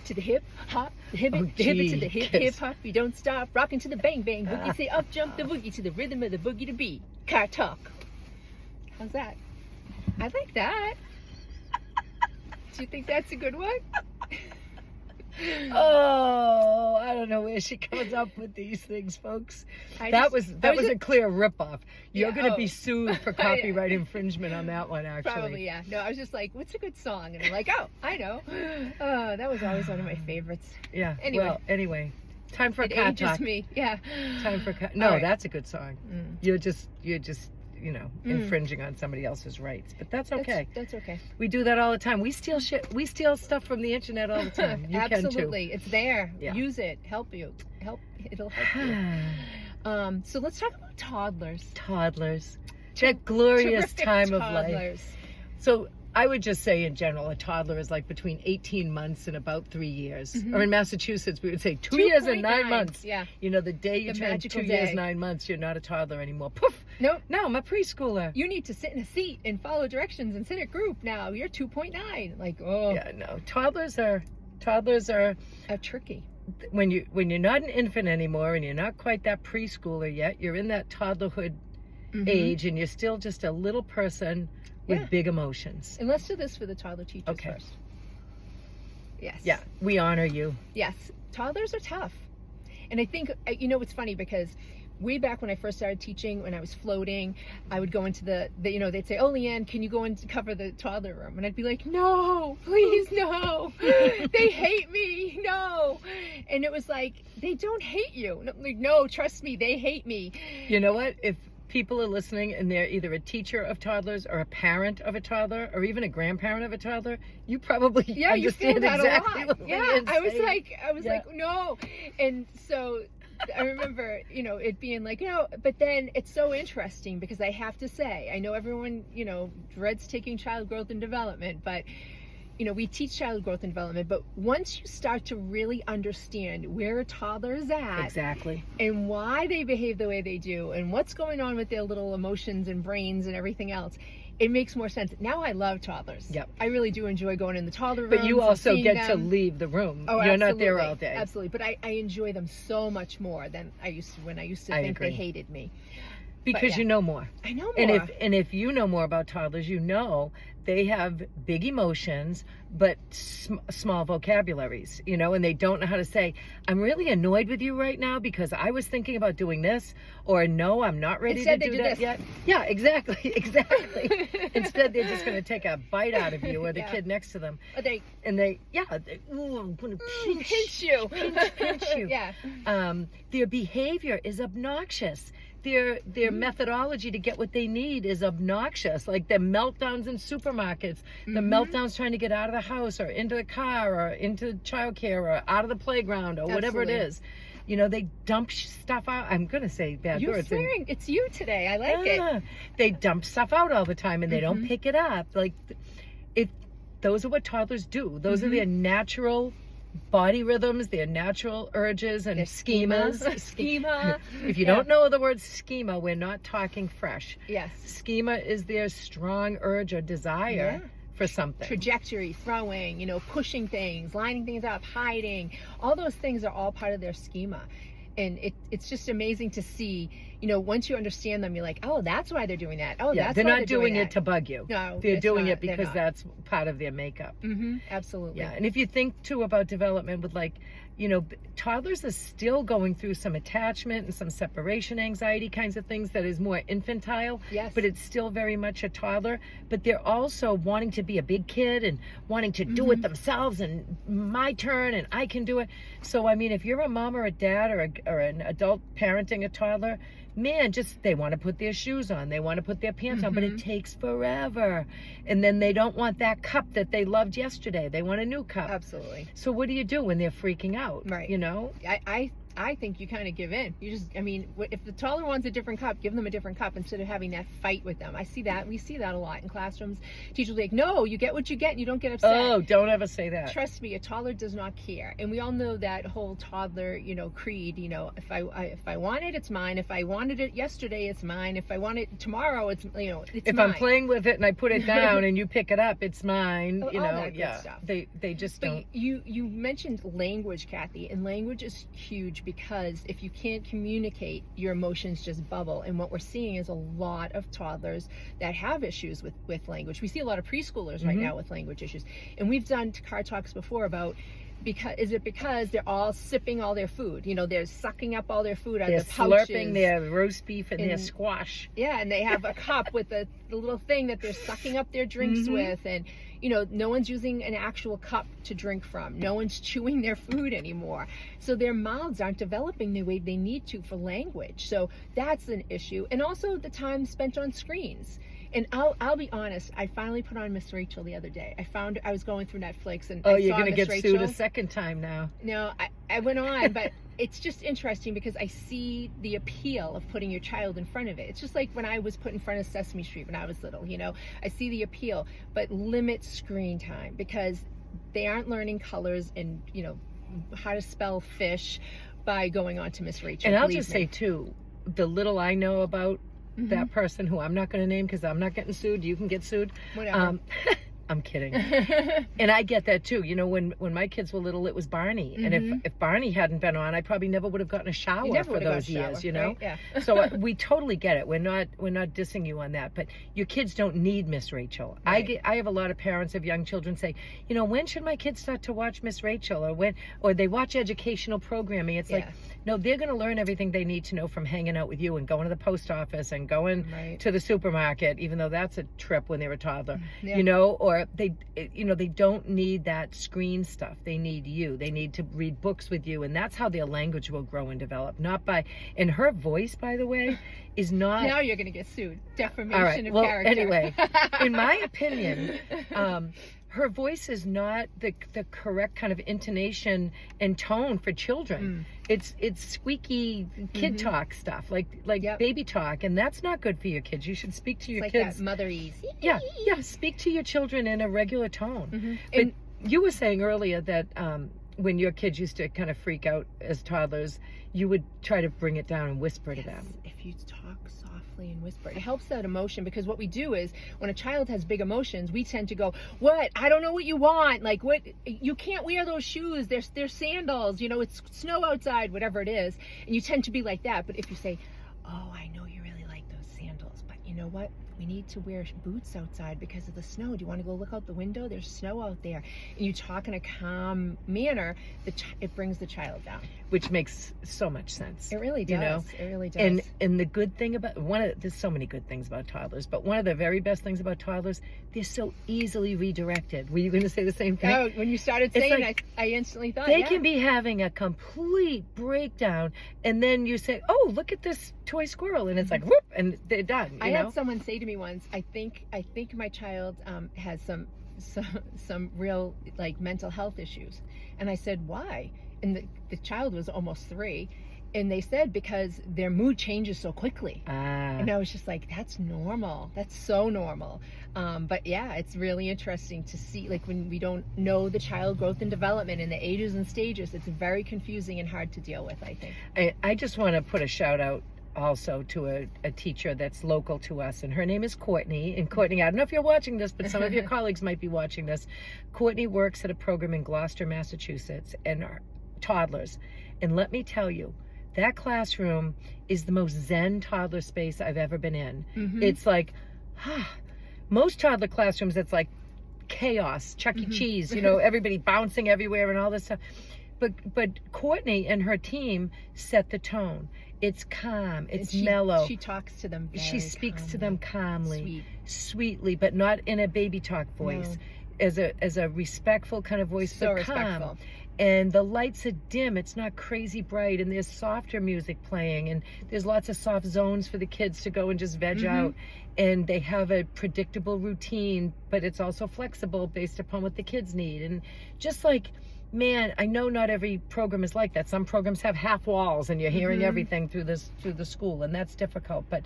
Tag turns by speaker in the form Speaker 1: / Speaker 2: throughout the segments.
Speaker 1: to the hip hop, the hip,
Speaker 2: Oh,
Speaker 1: the hip to the
Speaker 2: gee,
Speaker 1: hip,
Speaker 2: kiss.
Speaker 1: hip hop. You don't stop, rocking to the bang bang boogie. Say up jump the boogie to the rhythm of the boogie to beat. Car talk. How's that? I like that. Do you think that's a good one?
Speaker 2: Oh, I don't know where she comes up with these things, folks.
Speaker 1: I
Speaker 2: That
Speaker 1: just-
Speaker 2: was
Speaker 1: I was
Speaker 2: a clear ripoff. You're
Speaker 1: Yeah,
Speaker 2: going to
Speaker 1: oh.
Speaker 2: be sued for copyright infringement on that one, actually.
Speaker 1: Probably, yeah. No, I was just like, what's a good song? And I'm like, oh, I know. That was always one of my favorites.
Speaker 2: Yeah.
Speaker 1: Anyway.
Speaker 2: Well, anyway, time for
Speaker 1: It
Speaker 2: cat
Speaker 1: ages
Speaker 2: talk.
Speaker 1: me. Yeah.
Speaker 2: Time for cat. No,
Speaker 1: right.
Speaker 2: that's a good song.
Speaker 1: Mm.
Speaker 2: You're just infringing on somebody else's rights, but that's okay.
Speaker 1: That's okay.
Speaker 2: We do that all the time. We steal shit. We steal stuff from the internet all the time. You
Speaker 1: Absolutely. It's there.
Speaker 2: Yeah.
Speaker 1: Use it. It'll help you.
Speaker 2: can too.
Speaker 1: So let's talk about toddlers.
Speaker 2: Toddlers. That glorious
Speaker 1: Terrific
Speaker 2: time of life.
Speaker 1: toddlers.
Speaker 2: So I would just say in general, a toddler is like between 18 months and about 3 years.
Speaker 1: Mhm.
Speaker 2: Or in Massachusetts, we would say 2 years and 9
Speaker 1: 2.9,
Speaker 2: months.
Speaker 1: Yeah.
Speaker 2: You know, the day you
Speaker 1: The
Speaker 2: turn
Speaker 1: magical
Speaker 2: 2 years,
Speaker 1: day.
Speaker 2: 9 months, you're not a toddler anymore. Poof!
Speaker 1: Nope.
Speaker 2: No, I'm a preschooler.
Speaker 1: You need to sit in a seat and follow directions and sit in a group now. You're 2.9. Like, oh,
Speaker 2: Yeah, no. Toddlers are
Speaker 1: a turkey.
Speaker 2: when you're not an infant anymore and you're not quite that preschooler yet, you're in that toddlerhood
Speaker 1: Mhm.
Speaker 2: age and you're still just a little person with
Speaker 1: Yeah.
Speaker 2: big emotions.
Speaker 1: And let's do this for the toddler teachers
Speaker 2: Okay.
Speaker 1: first. Yes.
Speaker 2: Yeah, we honor you.
Speaker 1: Yes. Toddlers are tough. And I think, it's funny because way back when I first started teaching, when I was floating, I would go into they'd say, oh, Leanne, can you go in to cover the toddler room? And I'd be like, no, please, no. They hate me. No. And it was like, they don't hate you. And I'm like, no, trust me, they hate me.
Speaker 2: You know what? If people are listening and they're either a teacher of toddlers or a parent of a toddler or even a grandparent of a toddler, you probably
Speaker 1: Yeah, you feel
Speaker 2: understand
Speaker 1: that
Speaker 2: exactly
Speaker 1: a lot.
Speaker 2: what
Speaker 1: Yeah,
Speaker 2: Leanne's
Speaker 1: I was
Speaker 2: saying.
Speaker 1: like,
Speaker 2: Yeah.
Speaker 1: no. And so I remember, it being like, but then it's so interesting because I have to say, I know everyone, dreads taking child growth and development, but we teach child growth and development, but once you start to really understand where a toddler is at
Speaker 2: Exactly.
Speaker 1: and why they behave the way they do and what's going on with their little emotions and brains and everything else, it makes more sense. Now I love toddlers.
Speaker 2: Yep.
Speaker 1: I really do enjoy going in the toddler room.
Speaker 2: But you also get to leave the room.
Speaker 1: Oh,
Speaker 2: You're not there
Speaker 1: absolutely.
Speaker 2: all day.
Speaker 1: Absolutely. But I enjoy them so much more than I used to when I used to
Speaker 2: I
Speaker 1: think
Speaker 2: agree.
Speaker 1: they hated me.
Speaker 2: Because
Speaker 1: yeah.
Speaker 2: you know more.
Speaker 1: I know more.
Speaker 2: And if you know more about toddlers, you know they have big emotions, but small vocabularies, and they don't know how to say, I'm really annoyed with you right now because I was thinking about doing this, or no, I'm not ready
Speaker 1: Instead,
Speaker 2: to
Speaker 1: they
Speaker 2: do
Speaker 1: do
Speaker 2: that
Speaker 1: this.
Speaker 2: yet. Yeah, exactly. Instead, they're just going to take a bite out of you or the
Speaker 1: Yeah.
Speaker 2: kid next to them.
Speaker 1: Or they
Speaker 2: Ooh, I'm going to
Speaker 1: pinch you.
Speaker 2: pinch you.
Speaker 1: Yeah.
Speaker 2: Their behavior is obnoxious. Their methodology to get what they need is obnoxious. Like their meltdowns in supermarkets, the meltdowns trying to get out of the house or into the car or into childcare or out of the playground or whatever it
Speaker 1: Absolutely.
Speaker 2: is. They dump stuff out. I'm going to say bad
Speaker 1: You're
Speaker 2: words.
Speaker 1: swearing. It's you today. I like it.
Speaker 2: They dump stuff out all the time and they don't pick it up. Like those are what toddlers do. Those are their natural body rhythms, their natural urges and
Speaker 1: Their
Speaker 2: schemas.
Speaker 1: Schema.
Speaker 2: If you
Speaker 1: Yeah.
Speaker 2: don't know the word schema, we're not talking fresh.
Speaker 1: Yes.
Speaker 2: Schema is their strong urge or desire for something.
Speaker 1: Trajectory, throwing, pushing things, lining things up, hiding. All those things are all part of their schema. And it's just amazing to see, once you understand them, you're like, oh, that's why they're doing that. Oh, that's
Speaker 2: they're
Speaker 1: why
Speaker 2: not doing it to bug you.
Speaker 1: No,
Speaker 2: they're
Speaker 1: it's
Speaker 2: doing
Speaker 1: not.
Speaker 2: it
Speaker 1: They're
Speaker 2: because
Speaker 1: not.
Speaker 2: that's part of their makeup.
Speaker 1: Absolutely.
Speaker 2: Yeah, and if you think too about development with toddlers are still going through some attachment and some separation anxiety kinds of things that is more infantile.
Speaker 1: Yes.
Speaker 2: But it's still very much a toddler. But they're also wanting to be a big kid and wanting to do it themselves and my turn and I can do it. So I mean, if you're a mom or a dad or an adult parenting a toddler, man, they want to put their shoes on, they want to put their pants on, but it takes forever. And then they don't want that cup that they loved yesterday. They want a new cup.
Speaker 1: Absolutely.
Speaker 2: So what do you do when they're freaking out?
Speaker 1: Right.
Speaker 2: You know?
Speaker 1: I I think you kind of give in. You just, I mean, if the toddler wants a different cup, give them a different cup instead of having that fight with them. I see that. We see that a lot in classrooms. Teachers are like, no, you get what you get and you don't get upset.
Speaker 2: Oh, don't ever say that.
Speaker 1: Trust me, a toddler does not care. And we all know that whole toddler, creed, if I want it, it's mine. If I wanted it yesterday, it's mine. If I want it tomorrow, it's mine.
Speaker 2: If I'm playing with it and I put it down and you pick it up, it's mine.
Speaker 1: All that good stuff.
Speaker 2: They just don't.
Speaker 1: You mentioned language, Kathy, and language is huge because if you can't communicate, your emotions just bubble. And what we're seeing is a lot of toddlers that have issues with language. We see a lot of preschoolers right now with language issues. And we've done car talks before about because they're all sipping all their food? They're sucking up all their food out of the pouches.
Speaker 2: They're slurping their roast beef and their squash.
Speaker 1: Yeah, and they have a cup with the little thing that they're sucking up their drinks with, and no one's using an actual cup to drink from. No one's chewing their food anymore. So their mouths aren't developing the way they need to for language. So that's an issue. And also the time spent on screens. And I'll be honest, I finally put on Miss Rachel the other day. I was going through Netflix and
Speaker 2: you're going to get sued a second time now.
Speaker 1: No, I went on, but it's just interesting because I see the appeal of putting your child in front of it. It's just like when I was put in front of Sesame Street when I was little, I see the appeal, but limit screen time because they aren't learning colors and, how to spell fish by going on to Miss Rachel.
Speaker 2: And I'll just say too, the little I know about that person who I'm not going to name because I'm not getting sued. You can get sued.
Speaker 1: Whatever.
Speaker 2: I'm kidding. And I get that too. When my kids were little, it was Barney. And if Barney hadn't been on, I probably never would have gotten a shower for those years,
Speaker 1: right? Yeah.
Speaker 2: So we totally get it. We're not dissing you on that. But your kids don't need Miss Rachel.
Speaker 1: Right.
Speaker 2: I have a lot of parents of young children say, when should my kids start to watch Miss Rachel? Or they watch educational programming. It's like, no, they're going to learn everything they need to know from hanging out with you and going to the post office and going to the supermarket, even though that's a trip when they're a toddler, or they don't need that screen stuff. They need you. They need to read books with you, and that's how their language will grow and develop. And her voice, by the way, is not.
Speaker 1: Now you're going to get sued. Defamation
Speaker 2: all right.
Speaker 1: of
Speaker 2: Well,
Speaker 1: character.
Speaker 2: anyway, in my opinion, her voice is not the correct kind of intonation and tone for children. It's squeaky kid talk stuff, like baby talk, and that's not good for your kids. You should speak to your
Speaker 1: like
Speaker 2: kids.
Speaker 1: That motherese.
Speaker 2: Yeah. Speak to your children in a regular tone. But you were saying earlier that when your kids used to kind of freak out as toddlers, you would try to bring it down and whisper to them.
Speaker 1: If you talk softly and whisper, it helps that emotion, because what we do is when a child has big emotions, we tend to go, what? I don't know what you want. Like, what? You can't wear those shoes. They're sandals. It's snow outside, whatever it is. And you tend to be like that. But if you say, oh, I know you really like those sandals, but you know what? We need to wear boots outside because of the snow. Do you want to go look out the window? There's snow out there. And you talk in a calm manner, it brings the child down.
Speaker 2: Which makes so much sense.
Speaker 1: It really does. It really does.
Speaker 2: And the good thing about there's so many good things about toddlers, but one of the very best things about toddlers, they're so easily redirected. Were you going to say the same thing?
Speaker 1: Oh, when you started saying it, I instantly thought
Speaker 2: they can be having a complete breakdown, and then you say, "Oh, look at this toy squirrel," and it's like, whoop, and they're done.
Speaker 1: I had someone say to me once, I think my child has some real mental health issues, and I said, why? And the child was almost 3, and they said because their mood changes so quickly. And I was just like, that's normal. That's so normal. But yeah, it's really interesting to see, when we don't know the child growth and development and the ages and stages, it's very confusing and hard to deal with, I think.
Speaker 2: I just want to put a shout out also to a teacher that's local to us, and her name is Courtney. And Courtney, I don't know if you're watching this, but some of your colleagues might be watching this. Courtney works at a program in Gloucester, Massachusetts, and toddlers. And let me tell you, that classroom is the most zen toddler space I've ever been in. It's like, most toddler classrooms, it's like chaos, Chuck E. Cheese, everybody bouncing everywhere and all this stuff. But Courtney and her team set the tone. It's calm. It's mellow.
Speaker 1: She talks to them very
Speaker 2: She speaks
Speaker 1: calmly,
Speaker 2: to them calmly, sweetly, but not in a baby talk voice. No. As a respectful kind of voice,
Speaker 1: so
Speaker 2: but calm.
Speaker 1: respectful.
Speaker 2: And the lights are dim. It's not crazy bright, and there's softer music playing, and there's lots of soft zones for the kids to go and just veg out. And they have a predictable routine, but it's also flexible based upon what the kids need. And just man, I know not every program is like that. Some programs have half walls and you're hearing everything through the school, and that's difficult. But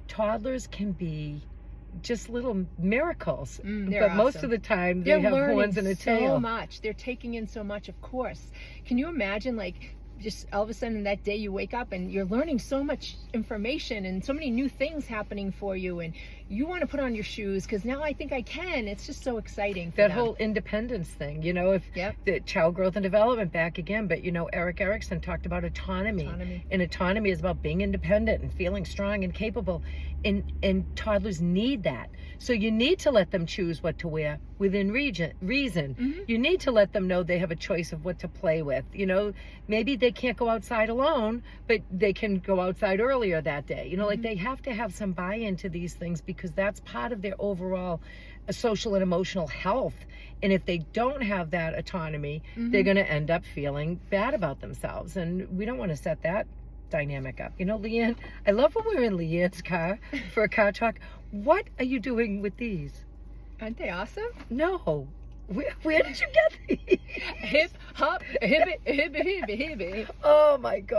Speaker 2: toddlers can be just little miracles. But most of the time they have horns and a tail.
Speaker 1: So much. They're taking in so much, of course. Can you imagine, like, just all of a sudden that day you wake up and you're learning so much information and so many new things happening for you, and you want to put on your shoes because now I think I can. It's just so exciting for
Speaker 2: that
Speaker 1: them.
Speaker 2: whole independence thing, you know, if the child growth and development back again, but you know, Eric Erickson talked about autonomy. And autonomy is about being independent and feeling strong and capable, and toddlers need that. So you need to let them choose what to wear within reason. You need to let them know they have a choice of what to play with. You know, maybe they can't go outside alone, but they can go outside earlier that day. You know, like they have to have some buy-in to these things because that's part of their overall social and emotional health. And if they don't have that autonomy, they're going to end up feeling bad about themselves. And we don't want to set that dynamic up. You know, Leanne, I love when we're in Leanne's car for a car talk. What are you doing with these?
Speaker 1: Aren't they awesome?
Speaker 2: No. Where did you get these?
Speaker 1: Hip, hop, hibbit, hibbit, hibbit, hibbit.
Speaker 2: Oh my God.